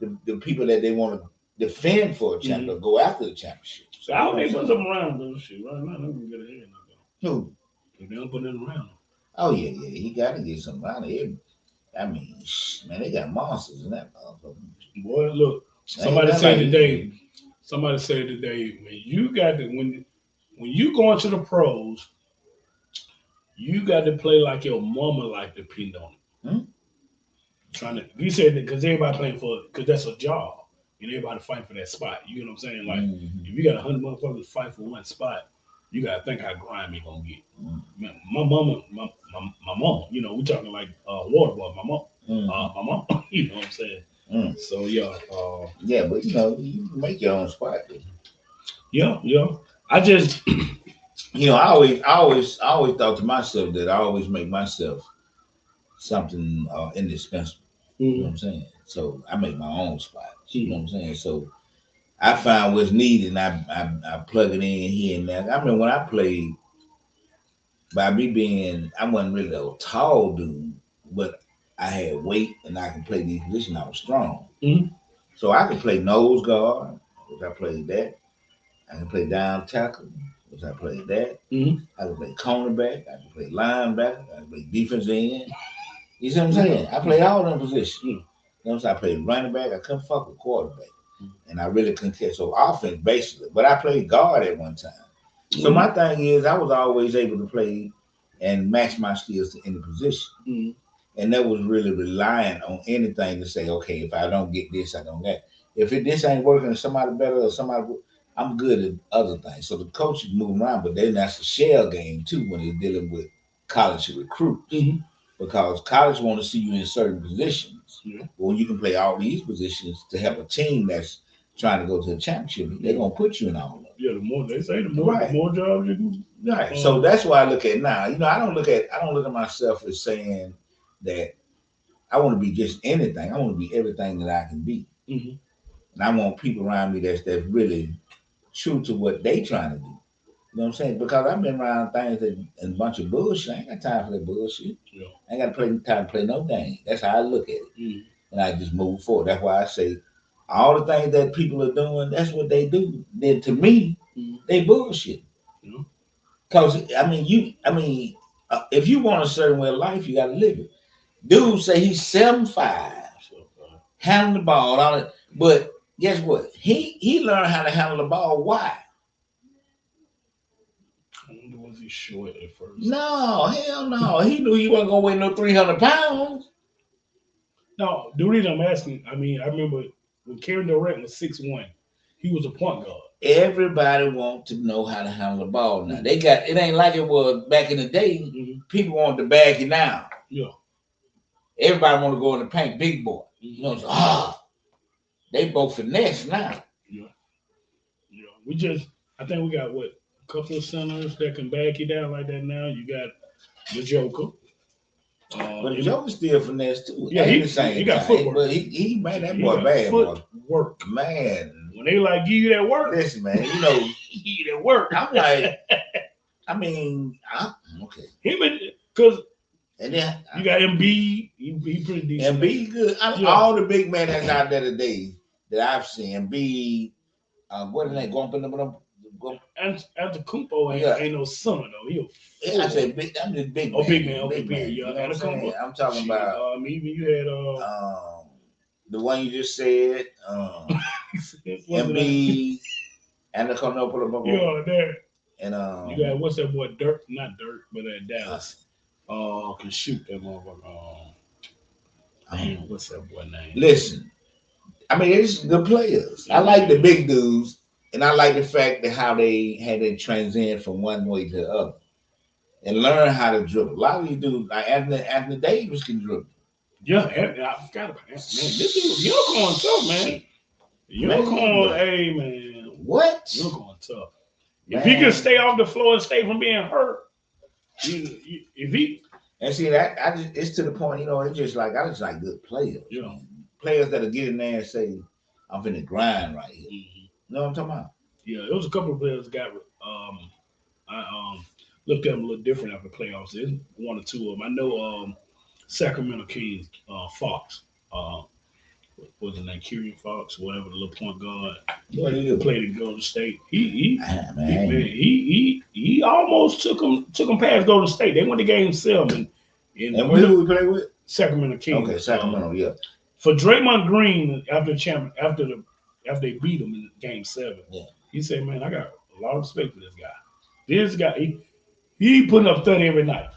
the people that they want to defend for a championship, or go after the championship. So I would put them around those shit right now. They're gonna get ahead of them. Who? If they don't put them around. Oh yeah. He got to get some around here. I mean, man, they got monsters in that motherfucker. Boy, look. Somebody said today, when you go into the pros, you got to play like your mama like depend on it. He said that because everybody playing because that's a job. And everybody fight for that spot. You know what I'm saying? Like, if you got 100 motherfuckers fight for one spot, you got to think how grimy gonna get. Man, my mama, you know, we talking like water boy, my mom, you know what I'm saying? So, yeah. Yeah, but, you know, you make your own spot. Dude. Yeah. I just... You know, I always thought to myself that I always make myself something indispensable. You know what I'm saying? So I make my own spot. You know what I'm saying? So I find what's needed and I plug it in here and there. I remember when I played, by me being, I wasn't really a tall dude, but I had weight and I could play these positions. I was strong. So I could play nose guard, which I played that. I can play down tackle. Which I played that. Mm-hmm. I could play cornerback. I could play linebacker. I could play defense end. You see what I'm saying? I played all them positions. You know what I'm saying? I played running back. I couldn't fuck with quarterback. And I really couldn't catch. So offense, basically. But I played guard at one time. So my thing is, I was always able to play and match my skills to any position. And that was really relying on anything to say, okay, if I don't get this, I don't get. If this ain't working, somebody better or somebody, I'm good at other things. So the coaches move around, but then that's a shell game too when they're dealing with college recruits. Because college want to see you in certain positions. When you can play all these positions to help a team that's trying to go to a championship, they're gonna put you in all of them. Yeah, the more they say, the more jobs you do. Right. So that's what I look at now. You know, I don't look at myself as saying that I want to be just anything. I want to be everything that I can be. And I want people around me that's really true to what they trying to do. You know what I'm saying? Because I've been around things and a bunch of bullshit. I ain't got time for that bullshit. Yeah. I ain't got time to play no game. That's how I look at it. And I just move forward. That's why I say all the things that people are doing, that's what they do. Then to me, they bullshit. Because if you want a certain way of life, you got to live it. Dude say he's 7'5", handling the ball, all that. But guess what? He learned how to handle the ball. Why? Was he short at first? No, hell no. He knew he wasn't gonna weigh no 300 pounds. No, the reason I'm asking, I remember when Kevin Durant was 6'1", he was a point guard. Everybody want to know how to handle the ball now. They got it ain't like it was back in the day. People want to bag it down. Yeah. Everybody want to go in the paint, big boy. You know, they both finesse now. Yeah. I think we got a couple of centers that can back you down like that now. You got the Joker. But the Joker's still finesse too. Yeah, he got footwork. But he made that boy bad, boy. Work. Man. When they give you that work. Listen, man, you know. Give you that work. I'm like, okay. Because and then you got Embiid, he pretty decent. Embiid good. All the big men that's out there today that I've seen, Embiid, what is that? Antetokounmpo ain't no son though. I say big. I'm just big. Oh, big man. Okay, big man. You know what I'm saying? I'm talking about. Even you had the one you just said. Embiid, Antetokounmpo. Yeah, there. And you got what's that boy? Not Dirk, but Dallas. Can shoot that motherfucker. What's that boy name? Listen, it's the players. I like the big dudes. And I like the fact that how they had to transcend from one way to the other and learn how to dribble. A lot of these dudes, like Anthony Davis, can dribble. Yeah, I forgot about that. Man, this dude, Unicorn tough, man. Unicorn, hey, man. What? Unicorn tough. If he can stay off the floor and stay from being hurt, if he. And see, it's to the point, it's just like, I just like good players. Yeah. Players that'll get in there and say, I'm finna grind right here. You know what I'm talking about? Yeah, there was a couple of players got. I looked at them a little different after playoffs. There's one or two of them. I know Sacramento Kings, Fox. What was his name? Kyrian Fox, whatever, the little point guard. He played at Golden State. He almost took him past Golden State. They went to Game 7. And who we played with? Sacramento Kings. Okay, Sacramento. Yeah. For Draymond Green, after they beat him in Game 7, he said, "Man, I got a lot of respect for this guy. This guy, he putting up 30 every night.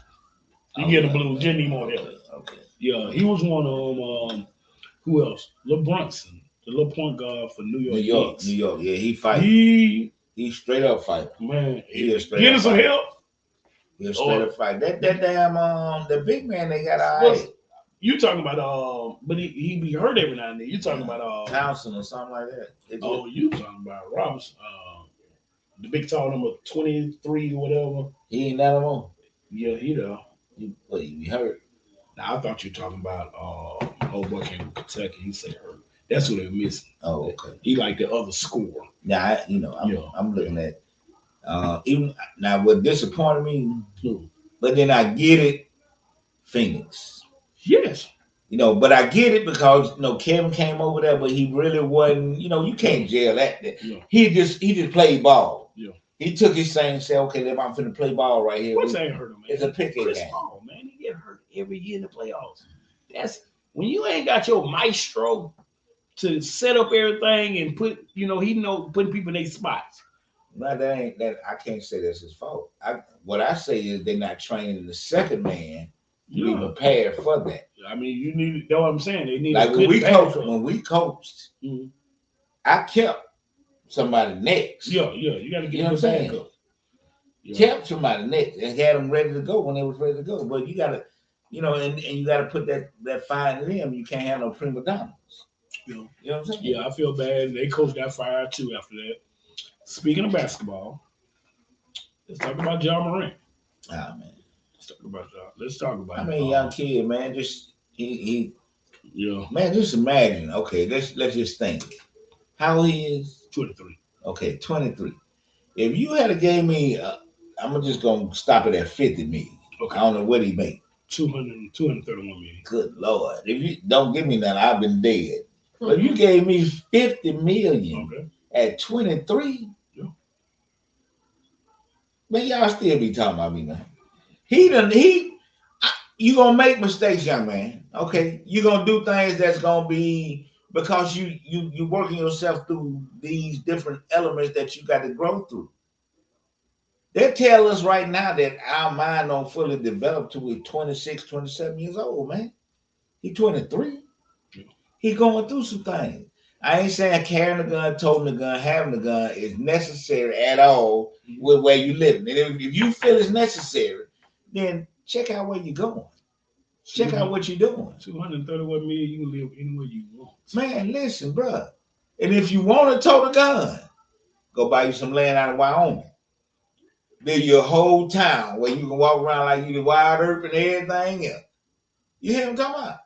He get the Blues, didn't need more help." Okay. Yeah, he was one of them. Who else? LeBronson, the little point guard for New York. New York. Yeah, he fight. He straight up fight. Man, getting some help. He straight up fight. That damn the big man they got all right. You talking about but he be hurt every now and then. You talking about Townsend or something like that. You talking about Robinson, the big tall number 23 or whatever. He ain't that no more. Yeah, he though. He hurt. Now I thought you were talking about old boy came from Kentucky. He said hurt. That's what they're missing. Oh, okay. He like the other scorer. Now I'm looking at even now what disappointed me, but then I get it, Phoenix. Yes. But I get it because Kevin came over there, but he really wasn't. You can't jail that. Yeah. He just played ball. Yeah. He took his thing and said, okay, I'm finna play ball right here. What's ain't hurt him, man? It's a pick Chris game. Paul, man. He get hurt every year in the playoffs. That's when you ain't got your maestro to set up everything and put, putting people in their spots. No, that ain't that. I can't say that's his fault. What I say is they're not training the second man to be prepared for that. I mean, you need. Know what I'm saying? They need like a when good we coached, I kept somebody next. Yeah, you got to get you know what I'm saying. Kept somebody next and had them ready to go when they was ready to go. But you got to, and you got to put that fire in them. You can't have no prima donnas. You know what I'm saying? Yeah, I feel bad. They coach got fired too after that. Speaking of basketball, let's talk about Ja Morant. Ah, man. Let's talk about. I mean, young kid, man. Just he. Yeah. Man, just imagine. Okay, let's just think. How he is? 23. Okay, 23. If you had gave me, I'm just gonna stop it at 50 million. Okay. I don't know what he made. 231 million. Good Lord! If you don't give me that, I've been dead. But you gave me 50 million at 23. Yeah. Man, y'all still be talking about me, man. You gonna make mistakes, young man. Okay, you gonna do things that's gonna be because you working yourself through these different elements that you got to grow through. They tell us right now that our mind don't fully develop till we're 26, 27 years old, man. He's 23. He going through some things. I ain't saying carrying a gun, toting a gun, having a gun is necessary at all with where you living. And if you feel it's necessary, then check out where you're going. Check out what you're doing. 231 million, you can live anywhere you want. Man, listen, bro. And if you want to tote a gun, go buy you some land out in Wyoming. Build your whole town where you can walk around like you the wild earth and everything else. You hear what I'm talking about?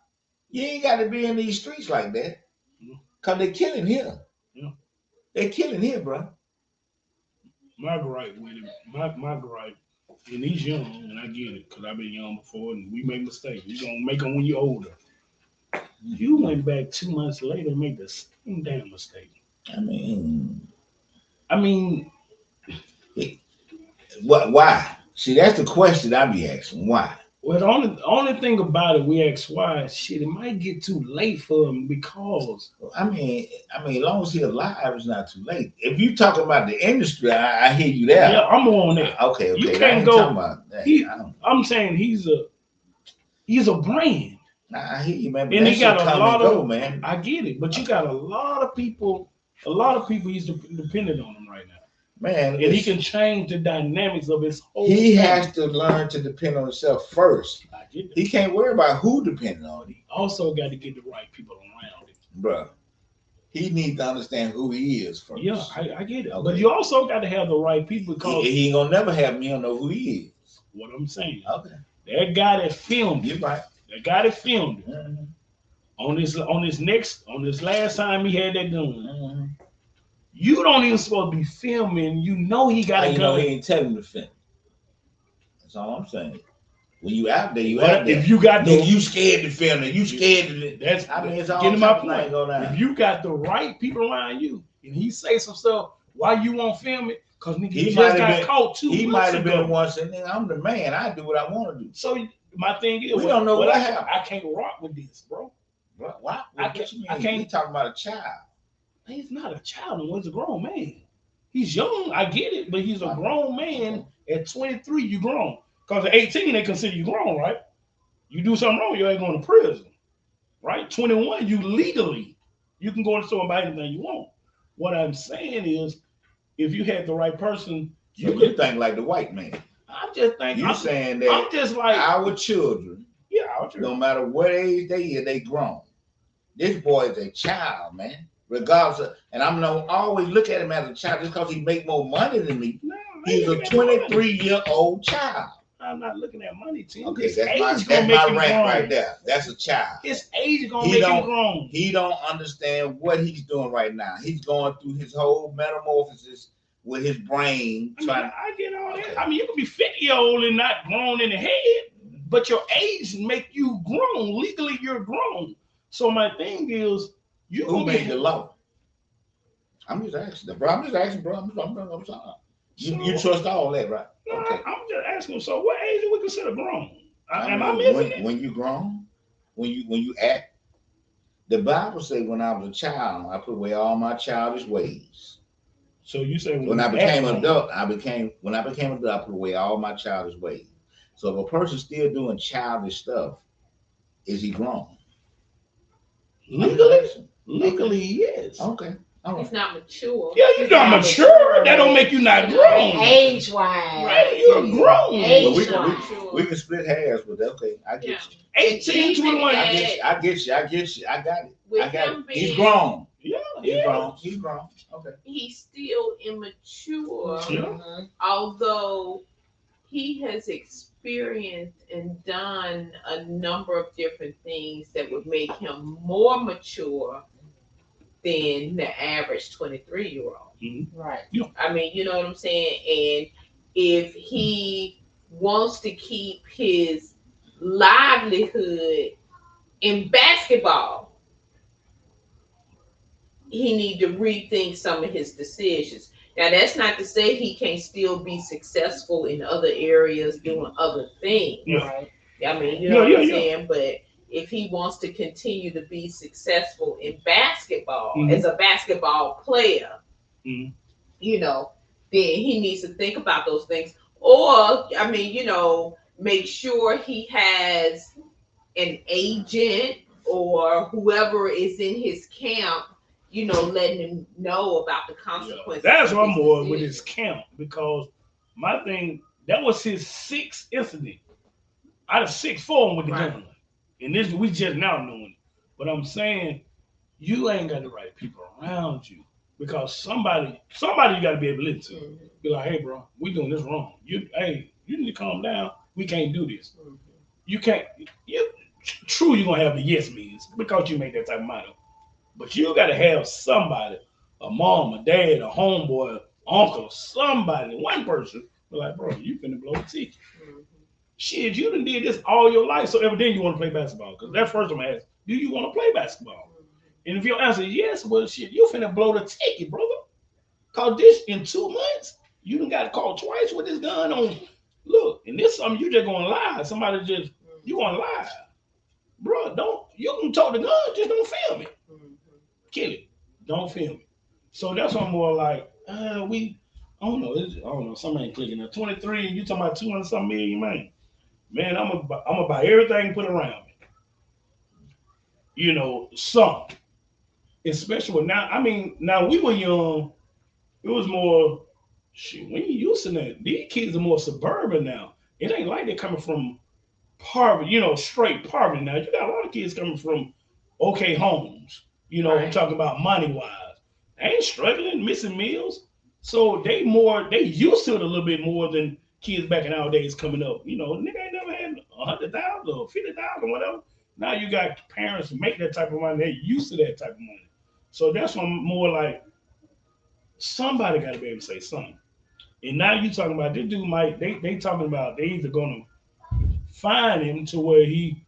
You ain't got to be in these streets like that. Because they're killing here. Yeah. They're killing here, bro. My gripe with him, my gripe, and he's young, and I get it, because I've been young before, and we make mistakes. You're going to make them when you're older. You went back 2 months later and made the same damn mistake. I mean, why? See, that's the question I be asking. Why? Well, the only thing about it, we ask why. Shit, it might get too late for him because. I mean, as long as he's alive, it's not too late. If you talking about the industry, I hear you there. Yeah, I'm on that. Okay. You can't go. I'm saying he's a brand. I hear you, man. And he got a lot of. Man. I get it, but you got a lot of people. A lot of people he's dependent on him right now. Man, and he can change the dynamics of his whole. He has to learn to depend on himself first. I get it. He can't worry about who depending on him. Also, got to get the right people around him, bro. He needs to understand who he is first. Yeah, I get it. Okay. But you also got to have the right people because he ain't gonna never have me. Don't know who he is. What I'm saying. Okay. That guy that filmed. You're right. That guy that filmed on this last time he had that gun. You don't even supposed to be filming. You know he got a gun. You know he ain't telling him to film. That's all I'm saying. When you out there, you out there. If you got you scared to film it, you scared to. That's it's all getting my point. If you got the right people around you, and he say some stuff, why you won't film it? Because nigga, he just got caught too. He might have been one saying, "Nigga, I'm the man. I do what I want to do." So my thing is, we don't know what happened. I can't rock with this, bro. Why? I can't. We talking about a child. He's not a child, he's a grown man. He's young, I get it, but he's a grown man. At 23, you grown. Because at 18, they consider you grown, right? You do something wrong, you ain't going to prison, right? 21, you can go to the store and buy anything you want. What I'm saying is, if you had the right person, you could think like the white man. I'm just thinking. You're saying that I'm just like our children. Yeah, our children. No matter what age they are, they grown. This boy is a child, man. Regardless of, and I'm gonna always look at him as a child just because he make more money than me. No, he's a 23-year-old child. I'm not looking at money, Tim. Okay, that's my rank right there. That's a child. His age is gonna make him grown. He don't understand what he's doing right now. He's going through his whole metamorphosis with his brain. I get all that. I mean, you can be 50-year-old and not grown in the head, but your age make you grown. Legally, you're grown. So my thing is, who made the law? I'm just asking, bro. I'm sorry. You trust all that, right? Nah, Okay. I'm just asking. So, what age do we consider grown? Am I missing it? When you grown, when you act, the Bible say when I was a child, I put away all my childish ways. So you say when I became an adult, I put away all my childish ways. So if a person's still doing childish stuff, is he grown? Legally, yes. Okay. All right. He's not mature. Yeah, you're not mature. That don't make you not grown. Age wise. Right. You're grown. Well, we can split hairs, but okay, I get you. 18, 21. I get you. I got it. With I got him it. He's being- grown. Yeah, He's grown. He's grown. Okay. He's still immature, Yeah. although he has experienced and done a number of different things that would make him more mature than the average 23-year-old. Right. I mean, you know what I'm saying? And if he wants to keep his livelihood in basketball, he need to rethink some of his decisions. Now, that's not to say he can't still be successful in other areas doing other things. Yeah. Right. I mean, you know what I'm Yeah. saying? But if he wants to continue to be successful in basketball Mhm. as a basketball player, Mhm. you know, then he needs to think about those things. Or, I mean, you know, make sure he has an agent or whoever is in his camp, you know, letting him know about the consequences. That's of why I'm his more with decisions. his camp, because my thing, that was his sixth incident out of six for him with the Right. gun. And this we just now doing it. But I'm saying you ain't got the right people around you, because somebody you got to be able to listen to. Mhm. Be like, hey, bro, we doing this wrong. You need to calm down. We can't do this. Mhm. You can't. True, you're gonna have the yes means because you make that type of money. But you got to have somebody, a mom, a dad, a homeboy, uncle, somebody, one person. Be like, bro, you finna blow the ticket. Mhm. Shit, you done did this all your life, so evidently you want to play basketball. Because that first I'm asking, do you want to play basketball? And if your answer is yes, well, shit, you finna blow the ticket, brother. Cause this in 2 months, you done got to call twice with this gun on. Look, and this something you just gonna lie. Somebody just you gonna lie, bro. You can tote the gun, just don't film it. Mhm. Kill it, don't film it. So that's what I'm more like. I don't know. Something ain't clicking. Now 23, and you talking about 200 something million, man. Man, I'm gonna buy everything put around me. You know, some. Especially with now. I mean, now we were young. It was more shit. We ain't used to that. These kids are more suburban now. It ain't like they're coming from poverty, straight poverty now. You got a lot of kids coming from okay homes. I'm Right. talking about money wise. They ain't struggling, missing meals. So they used to it a little bit more than kids back in our days coming up. Nigga ain't never had 100,000 or 50,000 or whatever. Now you got parents who make that type of money. They're used to that type of money. So that's why I'm more like somebody got to be able to say something. And now you talking about this dude might they talking about they either gonna fine him to where he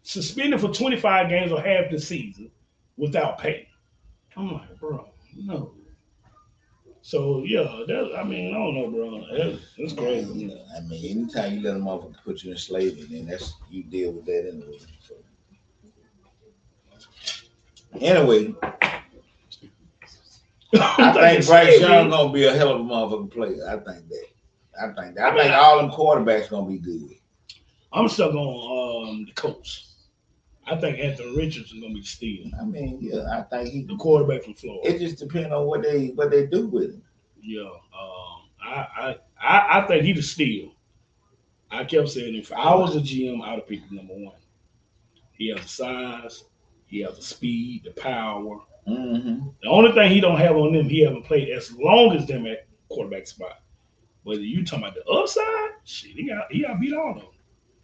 suspended for 25 games or half the season without pay. I'm like, bro, no. So yeah, I don't know, bro. That's crazy. I mean, anytime you let a motherfucker put you in slavery, then that's you deal with that anyway. So. Anyway, I think Bryce Young gonna be a hell of a motherfucking player. I think all them quarterbacks gonna be good. I'm stuck on the coach. I think Anthony Richardson gonna be the steal. I mean, yeah, I think the quarterback from Florida. It just depends on what they do with him. Yeah, I think he the steal. I kept saying if I was a GM, I would have picked number one. He has the size, he has the speed, the power. Mm-hmm. The only thing he don't have on them, he haven't played as long as them at quarterback spot. But you talking about the upside, shit, he got beat all of them.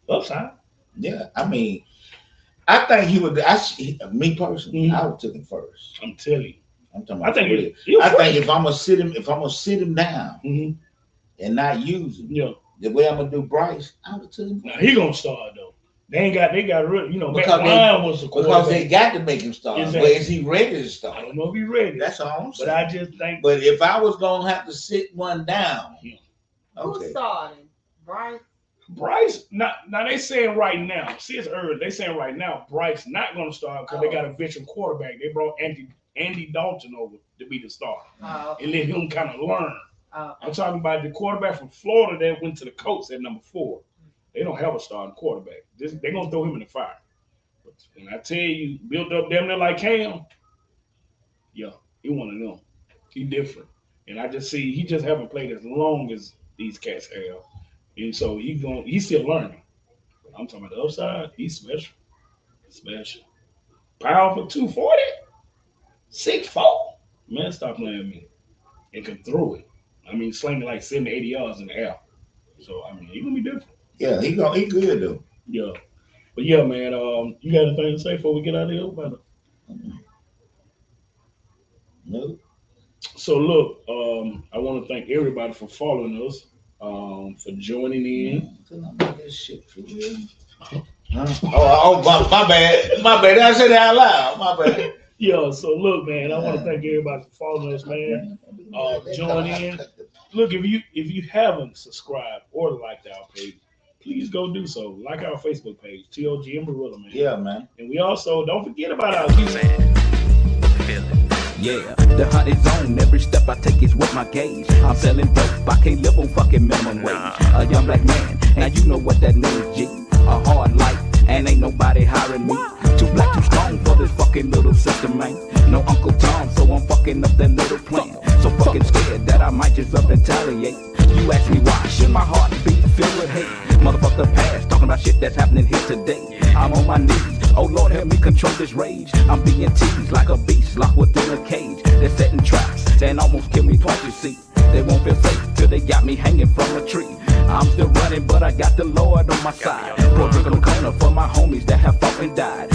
Upside. Yeah, I mean, I think he would. Me personally, I would took him first. I'm telling you. I'm talking about. I think if I'm gonna sit him down and not use him, the way I'm gonna do Bryce, I would took him. Now he gonna start though. They got rid. You know, because Matt was the because they got to make him start. Exactly. But is he ready to I start? don't know if he's ready. That's all I'm saying. But I just think. But if I was gonna have to sit one down, Who's starting? Bryce, now they saying right now. See, it's early. They saying right now Bryce not going to start because they got a veteran quarterback. They brought Andy Dalton over to be the starter and let him kind of learn. I'm talking about the quarterback from Florida that went to the Colts at number 4. They don't have a starting quarterback. They're gonna throw him in the fire. But when I tell you, built up damn near like Cam, yeah, he one of them. He different, and I just see he just haven't played as long as these cats have. And so he's still learning. I'm talking about the upside. He's special. Special. Powerful 240. 6'4". Man, stop playing me. And can throw it. I mean, slinging like 70, 80 yards in the air. So, I mean, he's going to be different. Yeah, he good, though. Yeah. But, yeah, man, you got anything to say before we get out of here? No. So, look, I want to thank everybody for following us. For joining in. That shit for real. My bad. My bad. I said that out loud. My bad. Yeah, so look, man, I want to thank everybody for following us, man. Join in. Look, if you haven't subscribed or liked our page, please go do so. Like our Facebook page, T.O.G and Marilla, man. Yeah, man. And we also don't forget about our YouTube. Yeah, the hunt is on. Every step I take is with my gauge. I'm selling dope. I can't live on fucking minimum wage. A young black man, now you know what that means, G. A hard life, and ain't nobody hiring me. Too black, too strong for this fucking little system, man. No Uncle Tom, so I'm fucking up that little plan. So fucking scared that I might just up and retaliate. You ask me why, should my heart be filled with hate? Motherfuck the past, talking about shit that's happening here today. I'm on my knees. Oh Lord, help me control this rage. I'm being teased like a beast locked within a cage. They're setting traps and almost kill me twice, you see. They won't feel safe till they got me hanging from a tree. I'm still running, but I got the Lord on my side. Pour drink on the corner for my homies that have fought and died.